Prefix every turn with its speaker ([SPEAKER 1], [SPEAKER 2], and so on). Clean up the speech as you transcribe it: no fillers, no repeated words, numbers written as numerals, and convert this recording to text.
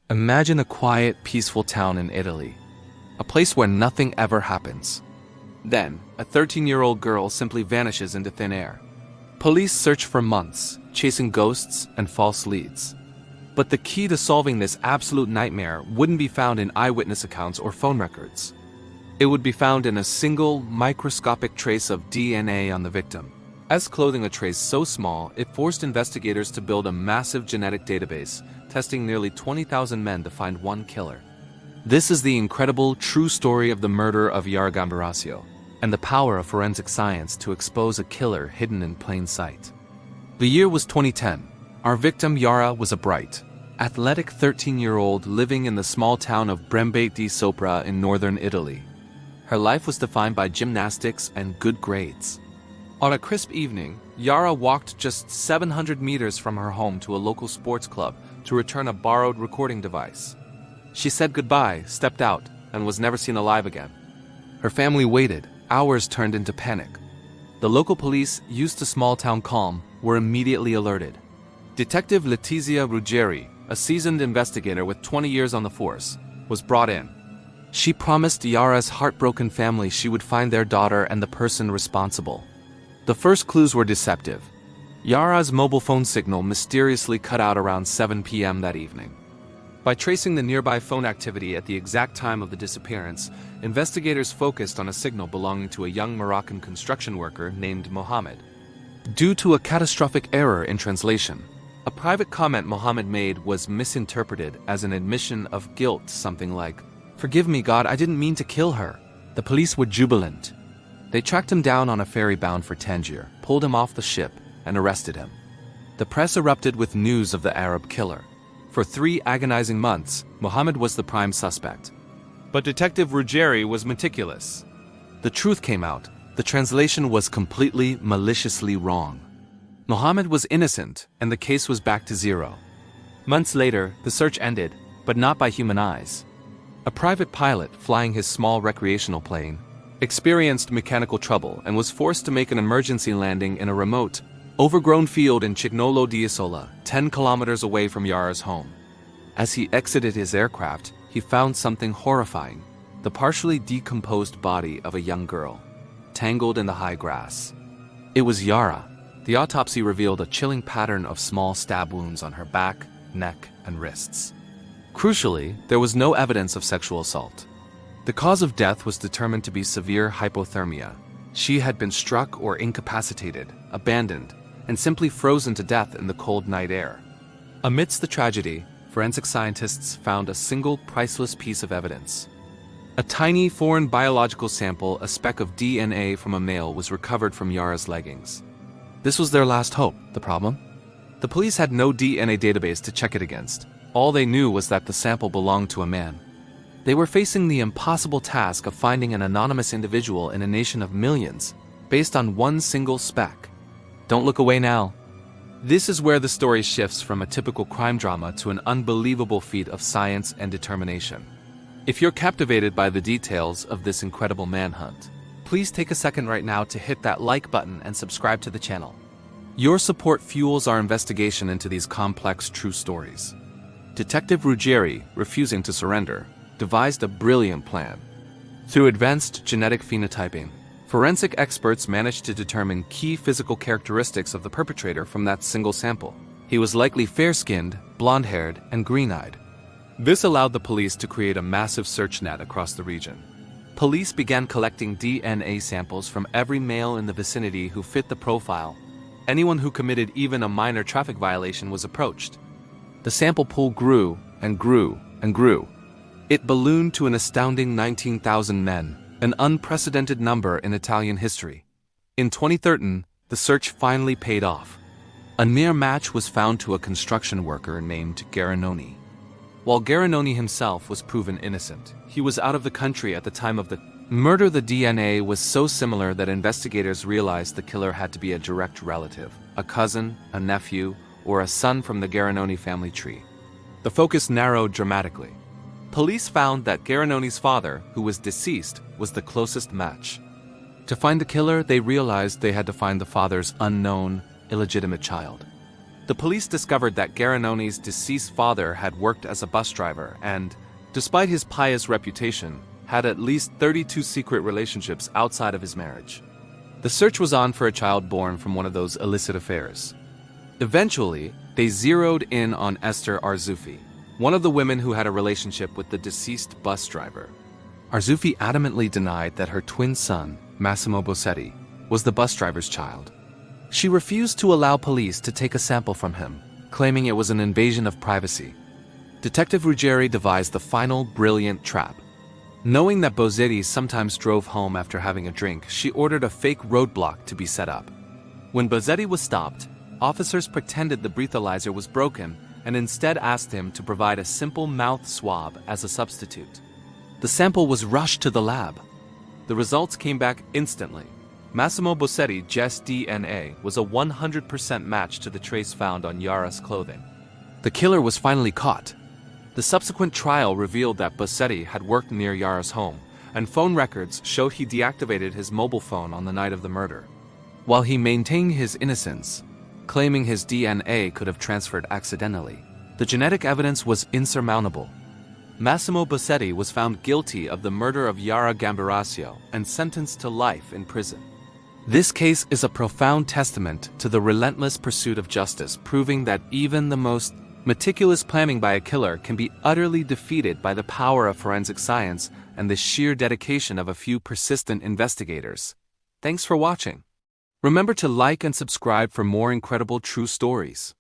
[SPEAKER 1] Imagine a quiet, peaceful town in Italy, a place where nothing ever happens. Then, a 13-year-old girl simply vanishes into thin air. Police search for months, chasing ghosts and false leads. But the key to solving this absolute nightmare wouldn't be found in eyewitness accounts or phone records. It would be found in a single, microscopic trace of DNA on the victim. As clothing a trace so small, it forced investigators to build a massive genetic database, testing nearly 20,000 men to find one killer. This is the incredible, true story of the murder of Yara Gambirasio, and the power of forensic science to expose a killer hidden in plain sight. The year was 2010. Our victim Yara was a bright, athletic 13-year-old living in the small town of Brembate di Sopra in northern Italy. Her life was defined by gymnastics and good grades. On a crisp evening, Yara walked just 700 meters from her home to a local sports club to return a borrowed recording device. She said goodbye, stepped out, and was never seen alive again. Her family waited. Hours turned into panic. The local police, used to small-town calm, were immediately alerted. Detective Letizia Ruggeri, a seasoned investigator with 20 years on the force, was brought in. She promised Yara's heartbroken family she would find their daughter and the person responsible. The first clues were deceptive. Yara's mobile phone signal mysteriously cut out around 7 p.m. that evening. By tracing the nearby phone activity at the exact time of the disappearance, investigators focused on a signal belonging to a young Moroccan construction worker named Mohammed. Due to a catastrophic error in translation, a private comment Mohammed made was misinterpreted as an admission of guilt, something like, "Forgive me, God, I didn't mean to kill her." The police were jubilant. They tracked him down on a ferry bound for Tangier, pulled him off the ship, and arrested him. The press erupted with news of the Arab killer. For 3 agonizing months, Mohammed was the prime suspect. But Detective Ruggeri was meticulous. The truth came out. The translation was completely, maliciously wrong. Mohammed was innocent, and the case was back to zero. Months later, the search ended, but not by human eyes. A private pilot flying his small recreational plane experienced mechanical trouble and was forced to make an emergency landing in a remote, overgrown field in Cignolo di Isola, 10 kilometers away from Yara's home. As he exited his aircraft, he found something horrifying: the partially decomposed body of a young girl, tangled in the high grass. It was Yara. The autopsy revealed a chilling pattern of small stab wounds on her back, neck, and wrists. Crucially, there was no evidence of sexual assault. The cause of death was determined to be severe hypothermia. She had been struck or incapacitated, abandoned, and simply frozen to death in the cold night air. Amidst the tragedy, forensic scientists found a single priceless piece of evidence. A tiny foreign biological sample, a speck of DNA from a male, was recovered from Yara's leggings. This was their last hope. The problem? The police had no DNA database to check it against. All they knew was that the sample belonged to a man. They were facing the impossible task of finding an anonymous individual in a nation of millions, based on one single speck. Don't look away now. This is where the story shifts from a typical crime drama to an unbelievable feat of science and determination. If you're captivated by the details of this incredible manhunt, please take a second right now to hit that like button and subscribe to the channel. Your support fuels our investigation into these complex true stories. Detective Ruggeri, refusing to surrender, devised a brilliant plan. Through advanced genetic phenotyping, forensic experts managed to determine key physical characteristics of the perpetrator from that single sample. He was likely fair-skinned, blonde-haired, and green-eyed. This allowed the police to create a massive search net across the region. Police began collecting DNA samples from every male in the vicinity who fit the profile. Anyone who committed even a minor traffic violation was approached. The sample pool grew and grew and grew. It ballooned to an astounding 19,000 men, an unprecedented number in Italian history. In 2013, the search finally paid off. A near match was found to a construction worker named Garanoni. While Garanoni himself was proven innocent, he was out of the country at the time of the murder. The DNA was so similar that investigators realized the killer had to be a direct relative, a cousin, a nephew, or a son from the Garanoni family tree. The focus narrowed dramatically. Police found that Garanoni's father, who was deceased, was the closest match. To find the killer, they realized they had to find the father's unknown, illegitimate child. The police discovered that Garanoni's deceased father had worked as a bus driver and, despite his pious reputation, had at least 32 secret relationships outside of his marriage. The search was on for a child born from one of those illicit affairs. Eventually, they zeroed in on Esther Arzoufi, one of the women who had a relationship with the deceased bus driver. Arzoufi adamantly denied that her twin son, Massimo Bossetti, was the bus driver's child. She refused to allow police to take a sample from him, claiming it was an invasion of privacy. Detective Ruggeri devised the final brilliant trap. Knowing that Bossetti sometimes drove home after having a drink, she ordered a fake roadblock to be set up. When Bossetti was stopped, officers pretended the breathalyzer was broken and instead asked him to provide a simple mouth swab as a substitute. The sample was rushed to the lab. The results came back instantly. Massimo Bossetti's DNA was a 100% match to the trace found on Yara's clothing. The killer was finally caught. The subsequent trial revealed that Bossetti had worked near Yara's home, and phone records showed he deactivated his mobile phone on the night of the murder. While he maintained his innocence, claiming his DNA could have transferred accidentally, the genetic evidence was insurmountable. Massimo Bossetti was found guilty of the murder of Yara Gambirasio and sentenced to life in prison. This case is a profound testament to the relentless pursuit of justice, proving that even the most meticulous planning by a killer can be utterly defeated by the power of forensic science and the sheer dedication of a few persistent investigators. Thanks for watching. Remember to like and subscribe for more incredible true stories.